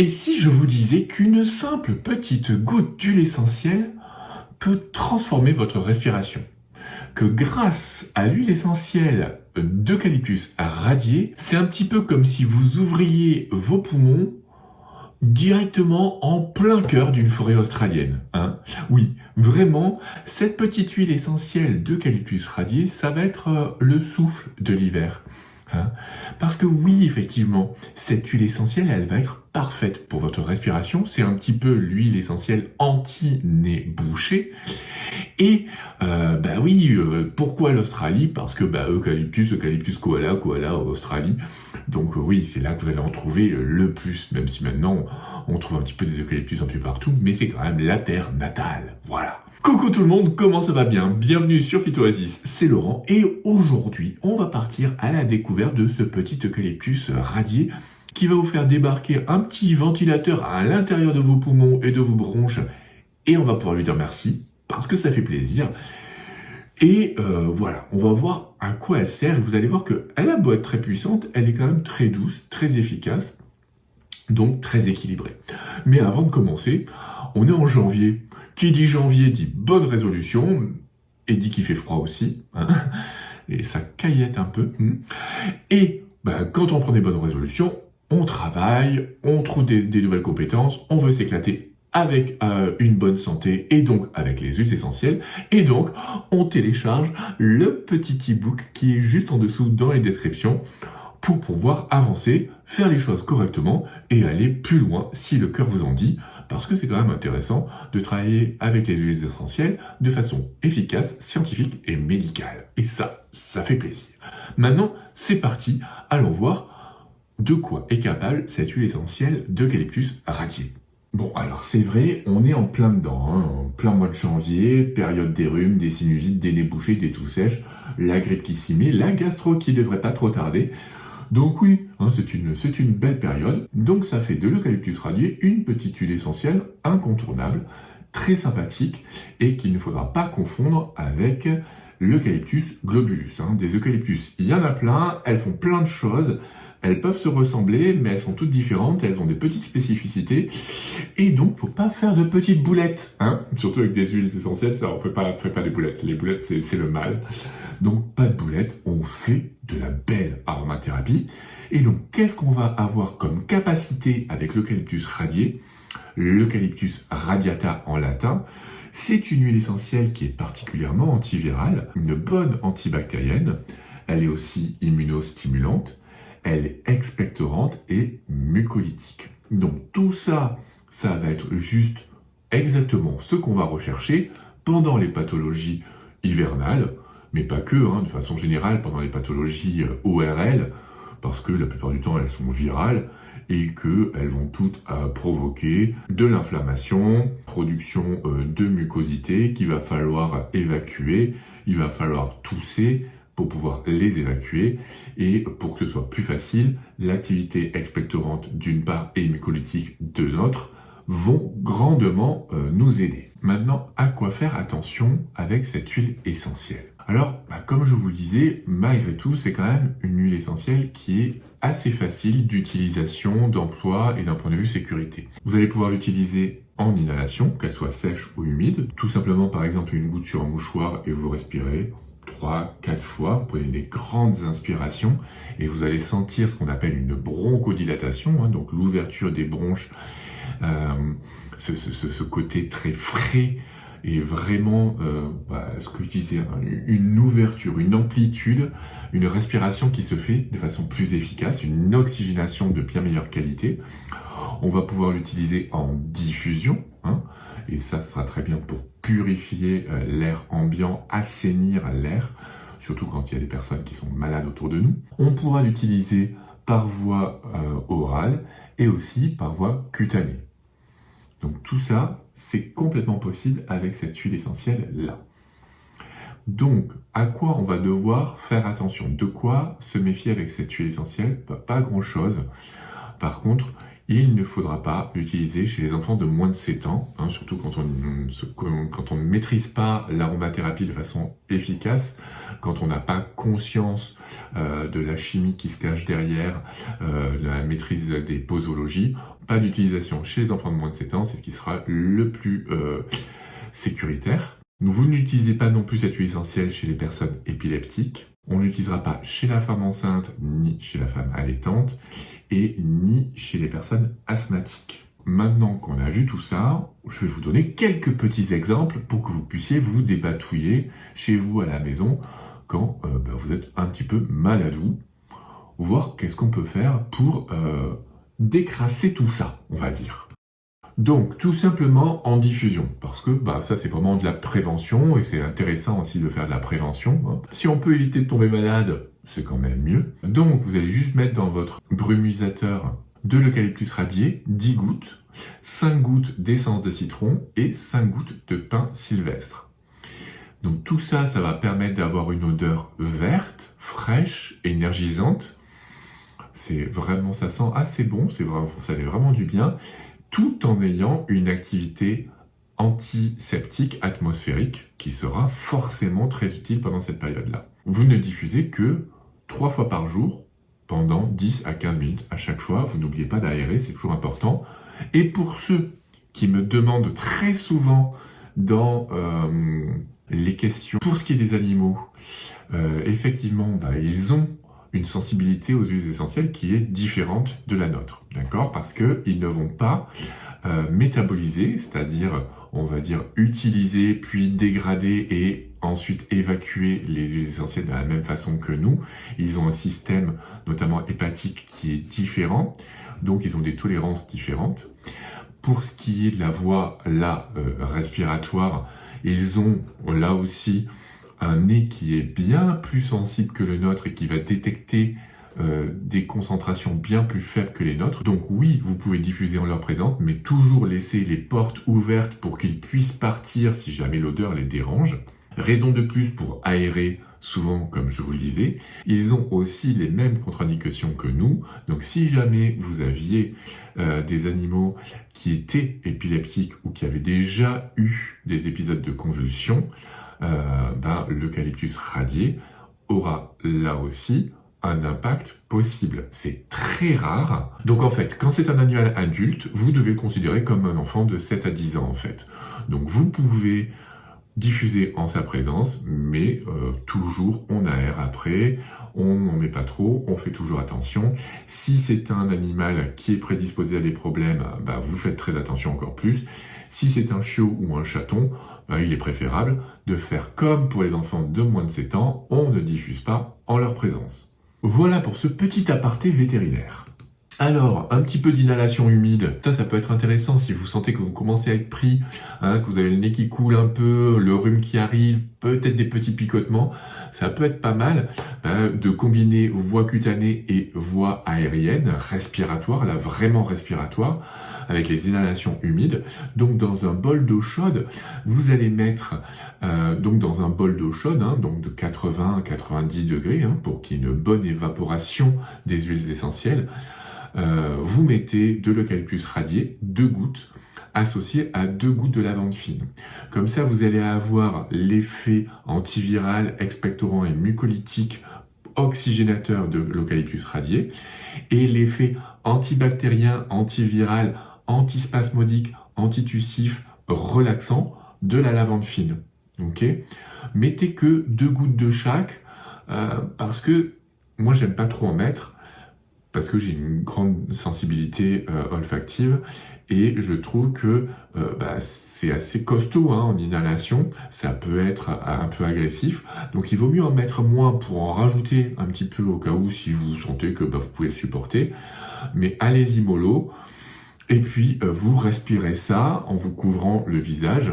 Et si je vous disais qu'une simple petite goutte d'huile essentielle peut transformer votre respiration? Que grâce à l'huile essentielle d'eucalyptus radiée, c'est un petit peu comme si vous ouvriez vos poumons directement en plein cœur d'une forêt australienne. Oui, vraiment, cette petite huile essentielle d'eucalyptus radiée, ça va être le souffle de l'hiver. Parce que oui, effectivement, cette huile essentielle, elle va être parfaite pour votre respiration. C'est un petit peu l'huile essentielle anti-nez bouché. Et oui, pourquoi l'Australie? Parce que eucalyptus koala, koala Australie. Donc oui, c'est là que vous allez en trouver le plus, même si maintenant on trouve un petit peu des eucalyptus un peu partout, mais c'est quand même la terre natale. Voilà. Coucou tout le monde, comment ça va bien? Bienvenue sur Phytoasis, c'est Laurent, et aujourd'hui, on va partir à la découverte de ce petit eucalyptus radié qui va vous faire débarquer un petit ventilateur à l'intérieur de vos poumons et de vos bronches, et on va pouvoir lui dire merci, parce que ça fait plaisir. Et voilà, on va voir à quoi elle sert, et vous allez voir qu'elle a beau être très puissante, elle est quand même très douce, très efficace, donc très équilibrée. Mais avant de commencer, on est en janvier. Qui dit janvier dit bonne résolution, et dit qu'il fait froid aussi, et ça caillette un peu. Et quand on prend des bonnes résolutions, on travaille, on trouve des nouvelles compétences, on veut s'éclater avec une bonne santé et donc avec les huiles essentielles. Et donc, on télécharge le petit e-book qui est juste en dessous dans les descriptions pour pouvoir avancer, faire les choses correctement et aller plus loin si le cœur vous en dit. Parce que c'est quand même intéressant de travailler avec les huiles essentielles de façon efficace, scientifique et médicale. Et ça fait plaisir. Maintenant, c'est parti, allons voir de quoi est capable cette huile essentielle d'eucalyptus radiée. Bon, alors c'est vrai, on est en plein dedans, en plein mois de janvier, période des rhumes, des sinusites, des nez bouchés, des toux sèches, la grippe qui s'y met, la gastro qui devrait pas trop tarder. Donc oui, c'est une belle période. Donc ça fait de l'eucalyptus radié une petite huile essentielle incontournable, très sympathique et qu'il ne faudra pas confondre avec l'eucalyptus globulus. Des eucalyptus, il y en a plein, elles font plein de choses. Elles peuvent se ressembler, mais elles sont toutes différentes, elles ont des petites spécificités, et donc faut pas faire de petites boulettes, Surtout avec des huiles essentielles, ça on fait pas des boulettes. Les boulettes c'est le mal. Donc pas de boulettes, on fait de la belle aromathérapie. Et donc qu'est-ce qu'on va avoir comme capacité avec l'eucalyptus radié? L'eucalyptus radiata en latin. C'est une huile essentielle qui est particulièrement antivirale, une bonne antibactérienne. Elle est aussi immunostimulante. Elle est expectorante et mucolytique. Donc tout ça, ça va être juste exactement ce qu'on va rechercher pendant les pathologies hivernales, mais pas que, de façon générale pendant les pathologies ORL, parce que la plupart du temps elles sont virales et qu'elles vont toutes provoquer de l'inflammation, production de mucosité qu'il va falloir évacuer, il va falloir tousser pour pouvoir les évacuer, et pour que ce soit plus facile, l'activité expectorante d'une part et mucolytique de l'autre vont grandement nous aider. Maintenant, à quoi faire attention avec cette huile essentielle? Alors, comme je vous le disais, malgré tout, c'est quand même une huile essentielle qui est assez facile d'utilisation, d'emploi et d'un point de vue sécurité. Vous allez pouvoir l'utiliser en inhalation, qu'elle soit sèche ou humide, tout simplement par exemple une goutte sur un mouchoir et vous respirez 3-4 fois, vous prenez des grandes inspirations et vous allez sentir ce qu'on appelle une bronchodilatation, donc l'ouverture des bronches, ce côté très frais et vraiment, ce que je disais, une ouverture, une amplitude, une respiration qui se fait de façon plus efficace, une oxygénation de bien meilleure qualité. On va pouvoir l'utiliser en diffusion, et ça sera très bien pour purifier l'air ambiant, assainir l'air, surtout quand il y a des personnes qui sont malades autour de nous. On pourra l'utiliser par voie orale et aussi par voie cutanée. Donc tout ça, c'est complètement possible avec cette huile essentielle-là. Donc, à quoi on va devoir faire attention? De quoi se méfier avec cette huile essentielle? Pas grand-chose. Par contre, Il ne faudra pas l'utiliser chez les enfants de moins de 7 ans, hein, surtout quand on ne maîtrise pas l'aromathérapie de façon efficace, quand on n'a pas conscience de la chimie qui se cache derrière, de la maîtrise des posologies. Pas d'utilisation chez les enfants de moins de 7 ans, c'est ce qui sera le plus sécuritaire. Vous n'utilisez pas non plus cette huile essentielle chez les personnes épileptiques. On ne l'utilisera pas chez la femme enceinte, ni chez la femme allaitante, et ni chez les personnes asthmatiques. Maintenant qu'on a vu tout ça, je vais vous donner quelques petits exemples pour que vous puissiez vous débatouiller chez vous à la maison quand vous êtes un petit peu maladou, voir qu'est-ce qu'on peut faire pour décrasser tout ça, on va dire. Donc, tout simplement en diffusion, parce que ça c'est vraiment de la prévention, et c'est intéressant aussi de faire de la prévention, hein. Si on peut éviter de tomber malade, c'est quand même mieux. Donc, vous allez juste mettre dans votre brumisateur de l'eucalyptus radié, 10 gouttes, 5 gouttes d'essence de citron et 5 gouttes de pin sylvestre. Donc tout ça, ça va permettre d'avoir une odeur verte, fraîche, énergisante. C'est vraiment, ça sent assez bon, ça fait vraiment du bien, tout en ayant une activité antiseptique atmosphérique qui sera forcément très utile pendant cette période-là. Vous ne diffusez que 3 fois par jour pendant 10 à 15 minutes à chaque fois. Vous n'oubliez pas d'aérer, c'est toujours important. Et pour ceux qui me demandent très souvent dans les questions, pour ce qui est des animaux, effectivement, ils ont une sensibilité aux huiles essentielles qui est différente de la nôtre, d'accord? Parce qu'ils ne vont pas métaboliser, c'est-à-dire, on va dire, utiliser, puis dégrader et ensuite évacuer les huiles essentielles de la même façon que nous. Ils ont un système, notamment hépatique, qui est différent, donc ils ont des tolérances différentes. Pour ce qui est de la voie respiratoire, ils ont là aussi un nez qui est bien plus sensible que le nôtre et qui va détecter des concentrations bien plus faibles que les nôtres. Donc oui, vous pouvez diffuser en leur présence, mais toujours laisser les portes ouvertes pour qu'ils puissent partir si jamais l'odeur les dérange. Raison de plus pour aérer, souvent comme je vous le disais. Ils ont aussi les mêmes contre-indications que nous. Donc si jamais vous aviez des animaux qui étaient épileptiques ou qui avaient déjà eu des épisodes de convulsions, l'eucalyptus radié aura là aussi un impact possible. C'est très rare. Donc en fait, quand c'est un animal adulte, vous devez le considérer comme un enfant de 7 à 10 ans en fait. Donc vous pouvez diffuser en sa présence, mais toujours on aère après, on n'en met pas trop, on fait toujours attention. Si c'est un animal qui est prédisposé à des problèmes, vous faites très attention encore plus. Si c'est un chiot ou un chaton, il est préférable de faire comme pour les enfants de moins de 7 ans, on ne diffuse pas en leur présence. Voilà pour ce petit aparté vétérinaire. Alors, un petit peu d'inhalation humide, ça peut être intéressant si vous sentez que vous commencez à être pris, que vous avez le nez qui coule un peu, le rhume qui arrive, peut-être des petits picotements. Ça peut être pas mal de combiner voie cutanée et voie aérienne, respiratoire, là vraiment respiratoire, avec les inhalations humides. Donc dans un bol d'eau chaude, vous allez mettre dans un bol d'eau chaude, donc de 80 à 90 degrés, pour qu'il y ait une bonne évaporation des huiles essentielles. Vous mettez de l'eucalyptus radié, 2 gouttes, associées à 2 gouttes de lavande fine. Comme ça, vous allez avoir l'effet antiviral, expectorant et mucolytique oxygénateur de l'eucalyptus radié et l'effet antibactérien, antiviral, antispasmodique, antitussif, relaxant de la lavande fine. Ok ? Mettez que 2 gouttes de chaque parce que moi, j'aime pas trop en mettre parce que j'ai une grande sensibilité olfactive et je trouve que c'est assez costaud en inhalation, ça peut être un peu agressif, donc il vaut mieux en mettre moins pour en rajouter un petit peu au cas où si vous sentez que vous pouvez le supporter, mais allez-y mollo, et puis vous respirez ça en vous couvrant le visage,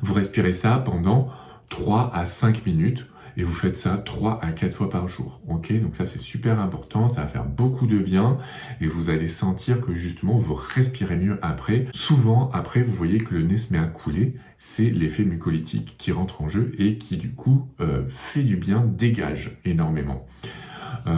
vous respirez ça pendant 3 à 5 minutes, et vous faites ça 3 à 4 fois par jour, ok? Donc ça c'est super important, ça va faire beaucoup de bien et vous allez sentir que justement vous respirez mieux après. Souvent après vous voyez que le nez se met à couler, c'est l'effet mucolytique qui rentre en jeu et qui du coup fait du bien, dégage énormément.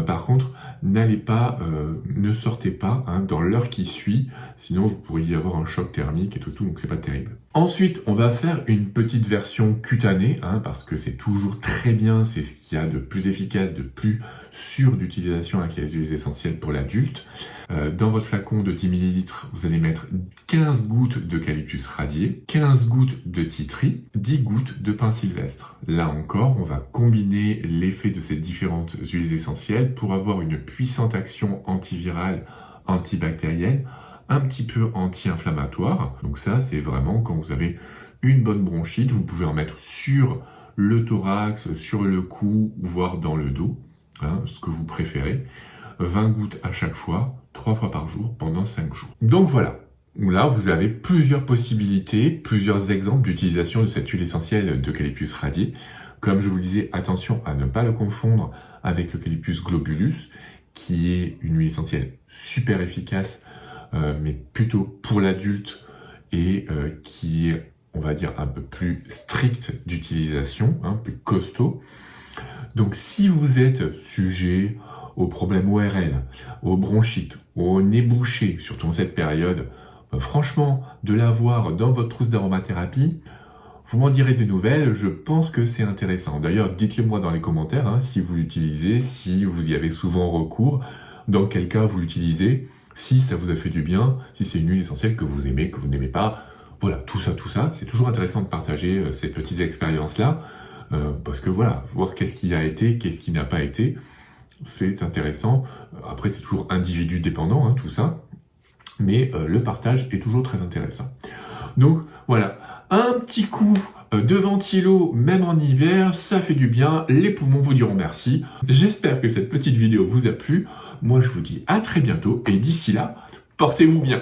Par contre, ne sortez pas dans l'heure qui suit, sinon vous pourriez y avoir un choc thermique et tout, donc c'est pas terrible. Ensuite, on va faire une petite version cutanée, parce que c'est toujours très bien, c'est ce qu'il y a de plus efficace, de plus sûr d'utilisation avec les huiles essentielles pour l'adulte. Dans votre flacon de 10 ml, vous allez mettre 15 gouttes d'eucalyptus radié, 15 gouttes de tea tree, 10 gouttes de pin sylvestre. Là encore, on va combiner l'effet de ces différentes huiles essentielles pour avoir une puissante action antivirale, antibactérienne, un petit peu anti-inflammatoire. Donc ça, c'est vraiment quand vous avez une bonne bronchite, vous pouvez en mettre sur le thorax, sur le cou, voire dans le dos, ce que vous préférez. 20 gouttes à chaque fois, 3 fois par jour, pendant 5 jours. Donc voilà, là vous avez plusieurs possibilités, plusieurs exemples d'utilisation de cette huile essentielle d'eucalyptus radié. Comme je vous le disais, attention à ne pas le confondre avec l'eucalyptus globulus, qui est une huile essentielle super efficace, mais plutôt pour l'adulte et qui est, on va dire, un peu plus stricte d'utilisation, plus costaud. Donc si vous êtes sujet aux problèmes ORL, aux bronchites, au nez bouché, surtout en cette période, franchement, de l'avoir dans votre trousse d'aromathérapie, vous m'en direz des nouvelles, je pense que c'est intéressant. D'ailleurs, dites-le moi dans les commentaires, si vous l'utilisez, si vous y avez souvent recours, dans quel cas vous l'utilisez, si ça vous a fait du bien, si c'est une huile essentielle que vous aimez, que vous n'aimez pas. Voilà, tout ça, c'est toujours intéressant de partager ces petites expériences-là, parce que voilà, voir qu'est-ce qui a été, qu'est-ce qui n'a pas été, c'est intéressant. Après, c'est toujours individu dépendant, tout ça. Mais le partage est toujours très intéressant. Donc, voilà. Un petit coup de ventilo, même en hiver, ça fait du bien. Les poumons vous diront merci. J'espère que cette petite vidéo vous a plu. Moi, je vous dis à très bientôt. Et d'ici là, portez-vous bien.